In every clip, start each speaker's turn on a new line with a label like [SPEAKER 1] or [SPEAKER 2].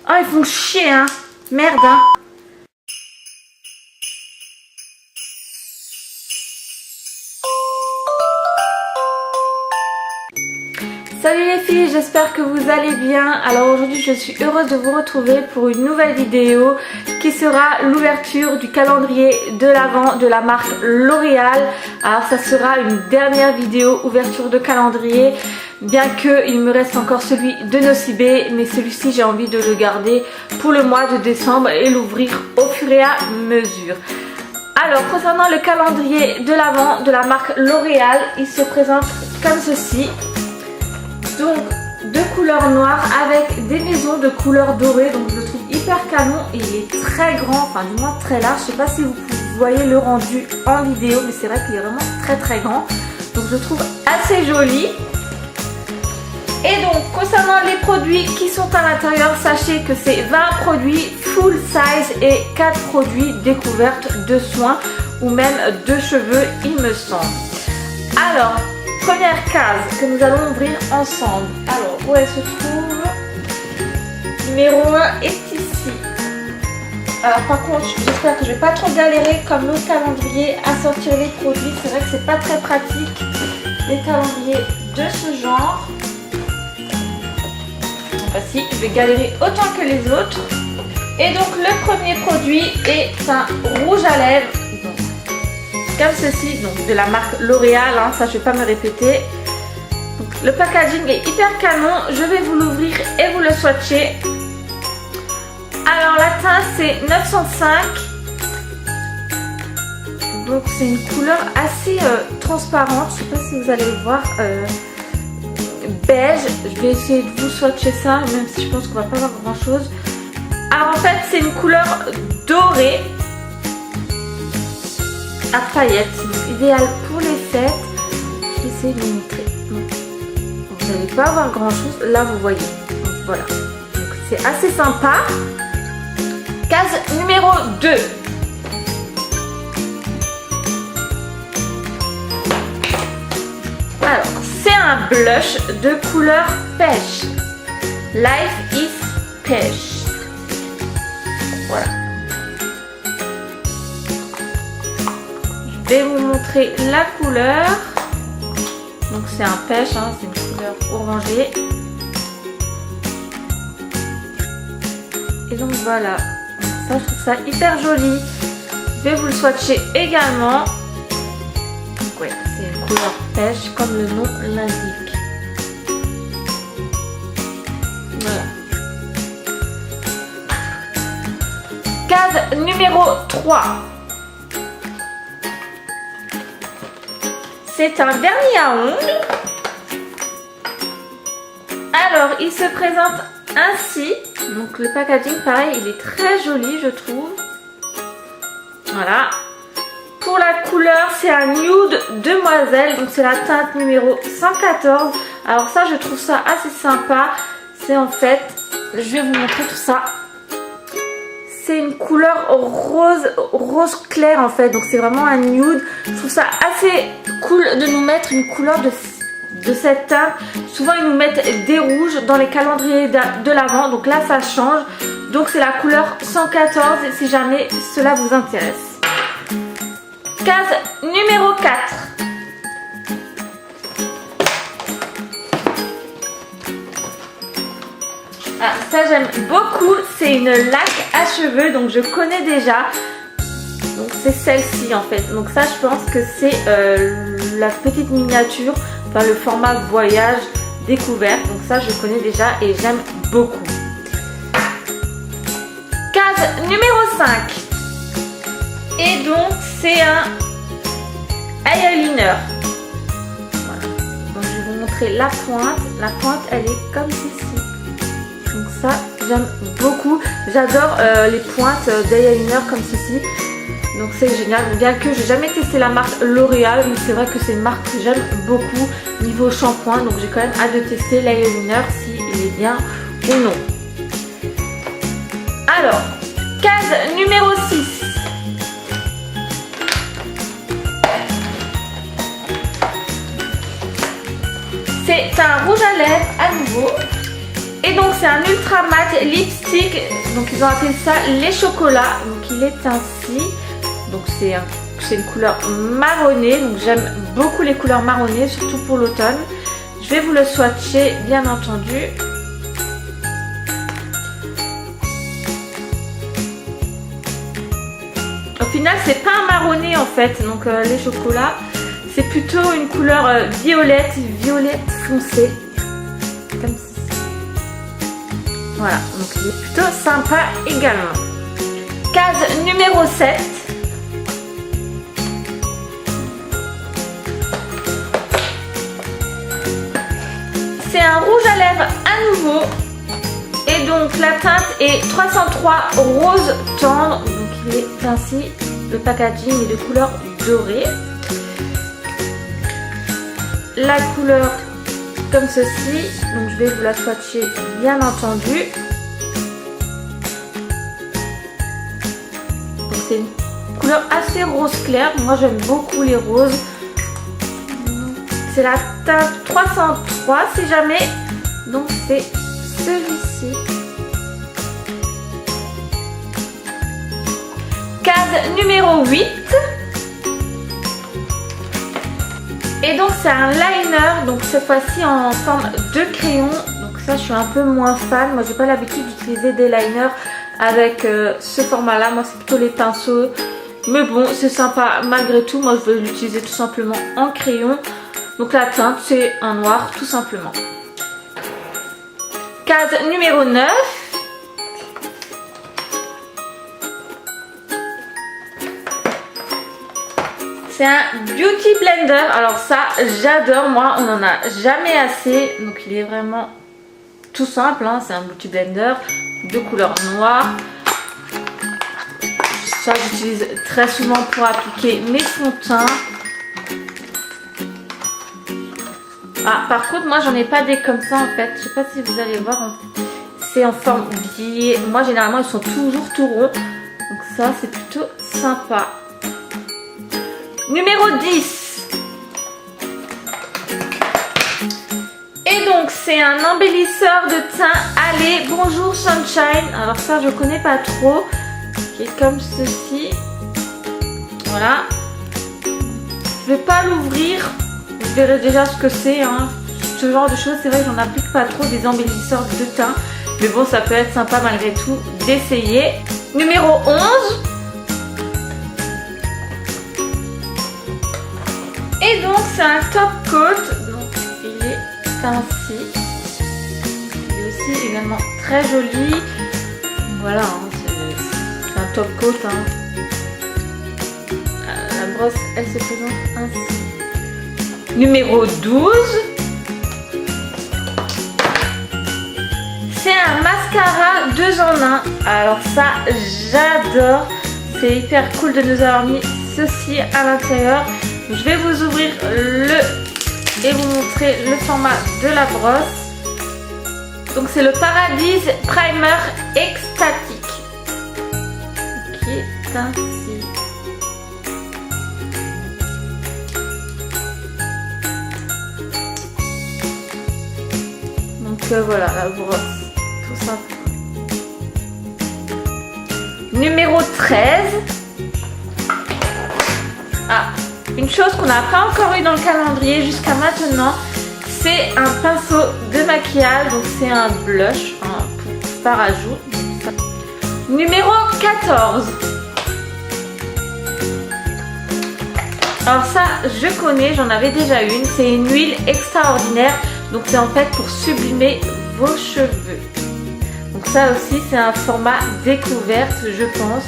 [SPEAKER 1] Oh, ils font chier, hein. Merde, hein. Salut les filles, j'espère que vous allez bien. Alors aujourd'hui je suis heureuse de vous retrouver pour une nouvelle vidéo qui sera l'ouverture du calendrier de l'Avent de la marque L'Oréal. Alors ça sera une dernière vidéo ouverture de calendrier, bien qu'il me reste encore celui de Nocibé, mais celui-ci j'ai envie de le garder pour le mois de décembre et l'ouvrir au fur et à mesure. Alors concernant le calendrier de l'Avent de la marque L'Oréal, il se présente comme ceci. Donc de couleur noire avec des maisons de couleur dorée, donc je le trouve hyper canon et il est très grand, enfin du moins très large. Je sais pas si vous voyez le rendu en vidéo, mais c'est vrai qu'il est vraiment très grand, donc je le trouve assez joli. Et donc concernant les produits qui sont à l'intérieur, sachez que c'est 20 produits full size et 4 produits découvertes de soins ou même de cheveux il me semble. Alors première case que nous allons ouvrir ensemble. Alors, où elle se trouve? Numéro 1 est ici. Alors, par contre, j'espère que je vais pas trop galérer comme l'autre calendrier à sortir les produits. C'est vrai que c'est pas très pratique, les calendriers de ce genre. Enfin, si, je vais galérer autant que les autres. Et donc, le premier produit est un rouge à lèvres. Comme ceci, donc de la marque L'Oréal, hein, ça je vais pas me répéter. Donc, le packaging est hyper canon, je vais vous l'ouvrir et vous le swatcher. Alors la teinte c'est 905, donc c'est une couleur assez transparente, je sais pas si vous allez le voir, beige. Je vais essayer de vous swatcher ça, même si je pense qu'on va pas voir grand chose. Alors en fait c'est une couleur dorée à paillettes, c'est idéal pour les fêtes. Je vais essayer de vous montrer. Donc, vous n'allez pas avoir grand chose, là vous voyez. Donc, voilà, c'est assez sympa. Case numéro 2. Alors c'est un blush de couleur pêche. Life is pêche. Voilà. Je vais vous montrer la couleur. Donc c'est un pêche, hein, c'est une couleur orangée. Et donc voilà, ça je trouve ça hyper joli. Je vais vous le swatcher également. Donc ouais, c'est une couleur pêche comme le nom l'indique. Voilà. Case numéro 3. C'est un vernis à ongles. Alors, il se présente ainsi. Donc, le packaging, pareil, il est très joli, je trouve. Voilà. Pour la couleur, c'est un nude demoiselle. Donc, c'est la teinte numéro 114. Alors, ça, je trouve ça assez sympa. C'est en fait, je vais vous montrer tout ça. C'est une couleur rose clair en fait, donc c'est vraiment un nude. Je trouve ça assez cool de nous mettre une couleur de cette teinte. Souvent ils nous mettent des rouges dans les calendriers de l'Avent, donc là ça change. Donc c'est la couleur 114 si jamais cela vous intéresse. Case numéro 4. Ah, ça j'aime beaucoup, c'est une laque à cheveux, donc je connais déjà. Donc c'est celle-ci en fait. Donc ça je pense que c'est la petite miniature, enfin le format voyage découverte. Donc ça je connais déjà et j'aime beaucoup. Case numéro 5. Et donc c'est un eyeliner. Voilà. Donc je vais vous montrer la pointe. La pointe elle est comme ceci. Donc ça j'aime beaucoup, j'adore les pointes d'eyeliner comme ceci, donc c'est génial. Bien que j'ai jamais testé la marque L'Oréal, mais c'est vrai que c'est une marque que j'aime beaucoup niveau shampoing, donc j'ai quand même hâte de tester l'eyeliner si il est bien ou non. Alors, case numéro 6. C'est un rouge à lèvres à nouveau. Et donc c'est un ultra mat lipstick, donc ils ont appelé ça les chocolats, donc il est ainsi, donc c'est une couleur marronnée, donc j'aime beaucoup les couleurs marronnées, surtout pour l'automne. Je vais vous le swatcher bien entendu. Au final c'est pas un marronné en fait, donc les chocolats, c'est plutôt une couleur violette foncé, comme ça. Voilà, donc il est plutôt sympa également. Case numéro 7. C'est un rouge à lèvres à nouveau. Et donc la teinte est 303 rose tendre. Donc il est ainsi. Le packaging est de couleur dorée. La couleur comme ceci, donc je vais vous la swatcher bien entendu. C'est une couleur assez rose clair, moi j'aime beaucoup les roses. C'est la teinte 303 si jamais, donc c'est celui-ci. Case numéro 8. Et donc c'est un liner, donc cette fois-ci en forme de crayon. Donc ça je suis un peu moins fan. Moi j'ai pas l'habitude d'utiliser des liners avec ce format là. Moi c'est plutôt les pinceaux. Mais bon c'est sympa malgré tout. Moi je vais l'utiliser tout simplement en crayon. Donc la teinte c'est un noir tout simplement. Case numéro 9. C'est un beauty blender, alors ça j'adore, moi on n'en a jamais assez, donc il est vraiment tout simple, hein. C'est un beauty blender de couleur noire. Ça j'utilise très souvent pour appliquer mes fonds de teint. Ah par contre moi j'en ai pas des comme ça en fait, je sais pas si vous allez voir, c'est en forme billet. Moi généralement ils sont toujours tout ronds, donc ça c'est plutôt sympa. Numéro 10. Et donc c'est un embellisseur de teint Allez Bonjour Sunshine. Alors ça je connais pas trop. Qui est comme ceci. Voilà. Je vais pas l'ouvrir. Vous verrez déjà ce que c'est. Hein. Ce genre de choses, c'est vrai que j'en applique pas trop des embellisseurs de teint. Mais bon ça peut être sympa malgré tout d'essayer. Numéro 11. Et donc c'est un top coat, donc il est ainsi. Il est aussi également très joli. Voilà, hein, c'est un top coat. Hein. La brosse, elle se présente ainsi. Numéro 12. C'est un mascara 2 en 1. Alors ça, j'adore. C'est hyper cool de nous avoir mis ceci à l'intérieur. Je vais vous ouvrir et vous montrer le format de la brosse. Donc c'est le Paradise Primer Extatique qui est ainsi. Donc voilà la brosse, tout simplement. Numéro 13. Ah, une chose qu'on n'a pas encore eu dans le calendrier jusqu'à maintenant, c'est un pinceau de maquillage, donc c'est un blush hein, par ajout. Numéro 14. Alors ça, je connais, j'en avais déjà une, c'est une huile extraordinaire, donc c'est en fait pour sublimer vos cheveux. Donc ça aussi, c'est un format découverte, je pense.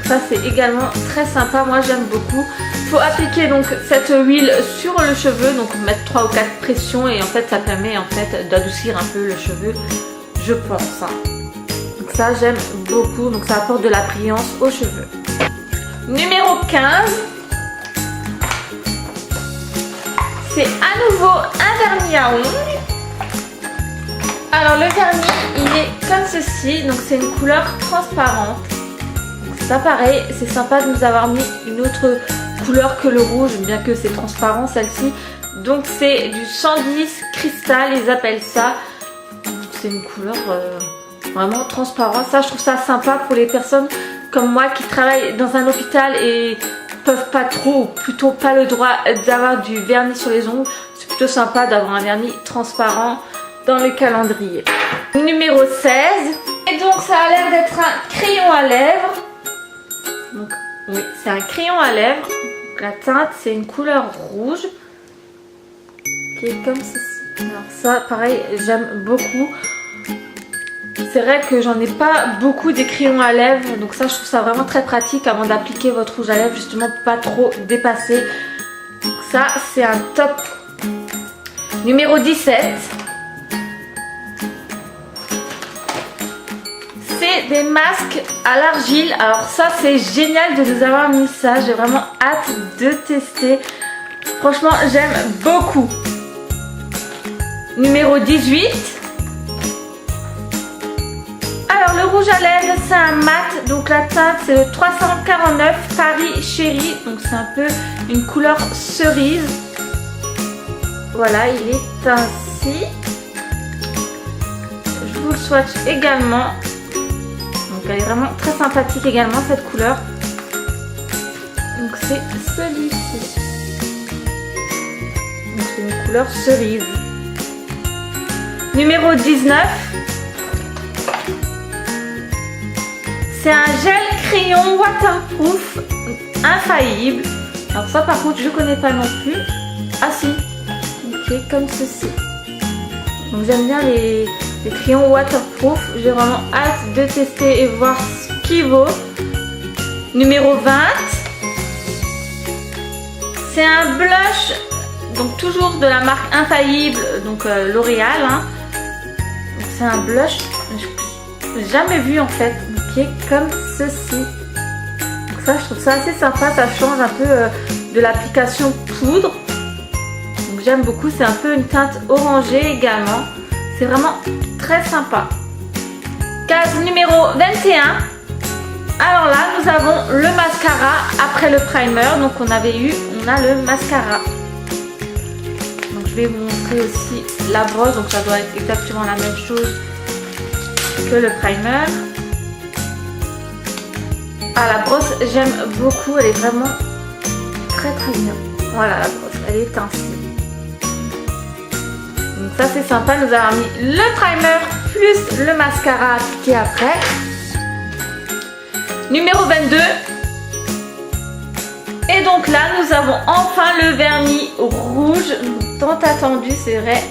[SPEAKER 1] Ça c'est également très sympa, moi j'aime beaucoup. Il faut appliquer donc cette huile sur le cheveu, donc mettre 3 ou 4 pressions et en fait ça permet en fait d'adoucir un peu le cheveu, je pense. Donc ça j'aime beaucoup, donc ça apporte de la brillance aux cheveux. Numéro 15. C'est à nouveau un vernis à ongles. Alors le vernis il est comme ceci, donc c'est une couleur transparente. Ça pareil, c'est sympa de nous avoir mis une autre couleur que le rouge, bien que c'est transparent celle-ci. Donc c'est du 110 cristal, ils appellent ça. c'est une couleur vraiment transparente. Ça je trouve ça sympa pour les personnes comme moi qui travaillent dans un hôpital et peuvent pas trop, ou plutôt pas le droit d'avoir du vernis sur les ongles. C'est plutôt sympa d'avoir un vernis transparent dans le calendrier. Numéro 16. Et donc ça a l'air d'être un crayon à lèvres. Donc oui, c'est un crayon à lèvres. Donc, la teinte c'est une couleur rouge qui est comme ceci. Alors ça pareil j'aime beaucoup. C'est vrai que j'en ai pas beaucoup des crayons à lèvres, donc ça je trouve ça vraiment très pratique avant d'appliquer votre rouge à lèvres, justement pour pas trop dépasser. Donc ça c'est un top. Numéro 17. C'est des masques à l'argile. Alors ça c'est génial de nous avoir mis ça, j'ai vraiment hâte de tester. Franchement j'aime beaucoup. Numéro 18. Alors le rouge à lèvres c'est un mat, donc la teinte c'est le 349 Paris Chéri, donc c'est un peu une couleur cerise. Voilà, il est ainsi. Je vous le swatch également. Donc elle est vraiment très sympathique également cette couleur. Donc c'est celui-ci. Donc c'est une couleur cerise. Numéro 19. C'est un gel crayon waterproof infaillible. Alors ça par contre je connais pas non plus. Ah si, ok, comme ceci. Donc j'aime bien les crayons waterproof. J'ai vraiment hâte de tester et voir ce qu'il vaut. Numéro 20. C'est un blush, donc toujours de la marque Infaillible, donc L'Oréal. Hein. C'est un blush, je n'ai jamais vu en fait. Qui est comme ceci. Donc ça je trouve ça assez sympa, ça change un peu de l'application poudre. Donc j'aime beaucoup, c'est un peu une teinte orangée également. C'est vraiment très sympa. Case numéro 21. Alors là nous avons le mascara après le primer. Donc on a le mascara. Donc je vais vous montrer aussi la brosse. Donc ça doit être exactement la même chose que le primer. Ah la brosse j'aime beaucoup, elle est vraiment très bien. Voilà la brosse, elle est ainsi. Donc ça c'est sympa, nous avons mis le primer plus le mascara appliqué après. Numéro 22. Et donc là nous avons enfin le vernis rouge, tant attendu c'est vrai.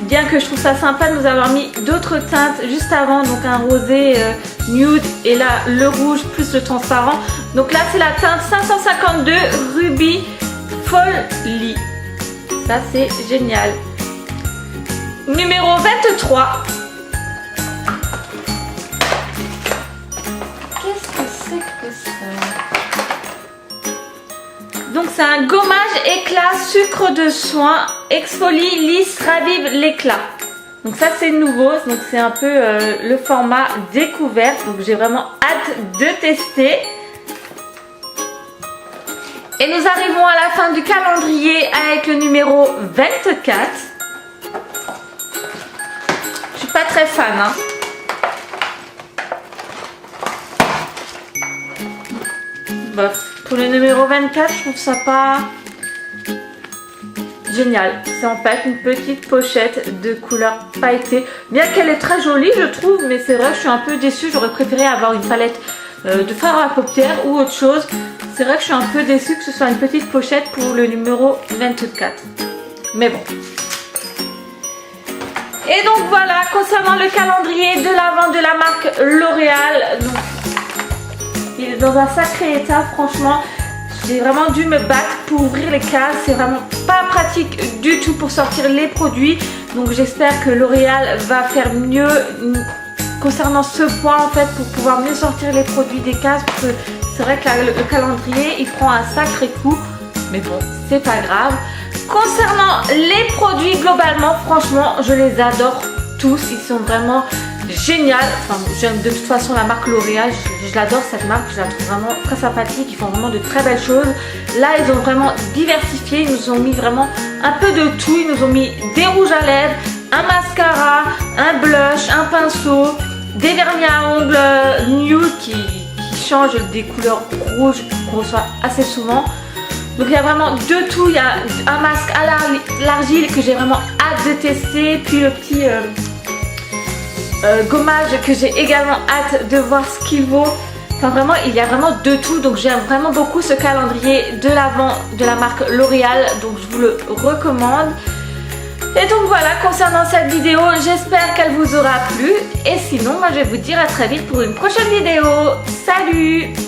[SPEAKER 1] Bien que je trouve ça sympa de nous avoir mis d'autres teintes juste avant, donc un rosé nude et là le rouge plus le transparent. Donc là c'est la teinte 552 Ruby Folie. Ça c'est génial. Numéro 23. Qu'est-ce que c'est que ça? Donc c'est un gommage éclat sucre de soin, exfolie, lisse, ravive l'éclat. Donc ça c'est nouveau, donc c'est un peu le format découverte. Donc j'ai vraiment hâte de tester. Et nous arrivons à la fin du calendrier avec le numéro 24. Je suis pas très fan hein. Bof. Pour le numéro 24, je trouve ça pas génial. C'est en fait une petite pochette de couleur pailletée. Bien qu'elle est très jolie, je trouve, mais c'est vrai que je suis un peu déçue. J'aurais préféré avoir une palette de fard à paupières ou autre chose. C'est vrai que je suis un peu déçue que ce soit une petite pochette pour le numéro 24. Mais bon. Et donc voilà, concernant le calendrier de l'Avent de la marque L'Oréal. Donc, il est dans un sacré état, franchement. J'ai vraiment dû me battre pour ouvrir les cases. C'est vraiment pas pratique du tout pour sortir les produits. Donc j'espère que L'Oréal va faire mieux concernant ce point en fait pour pouvoir mieux sortir les produits des cases. Parce que c'est vrai que le calendrier il prend un sacré coup. Mais bon, c'est pas grave. Concernant les produits globalement, franchement, je les adore tous. Ils sont vraiment génial. Enfin, j'aime de toute façon la marque L'Oréal, je l'adore cette marque, je la trouve vraiment très sympathique, ils font vraiment de très belles choses. Là ils ont vraiment diversifié, ils nous ont mis vraiment un peu de tout, ils nous ont mis des rouges à lèvres, un mascara, un blush, un pinceau, des vernis à ongles nude qui changent des couleurs rouges qu'on reçoit assez souvent. Donc il y a vraiment de tout, il y a un masque à l'argile que j'ai vraiment hâte de tester, puis le petit gommage que j'ai également hâte de voir ce qu'il vaut. Enfin vraiment il y a vraiment de tout, donc j'aime vraiment beaucoup ce calendrier de l'Avent de la marque L'Oréal, donc je vous le recommande. Et donc voilà, concernant cette vidéo, j'espère qu'elle vous aura plu. Et sinon, moi je vais vous dire à très vite pour une prochaine vidéo. Salut!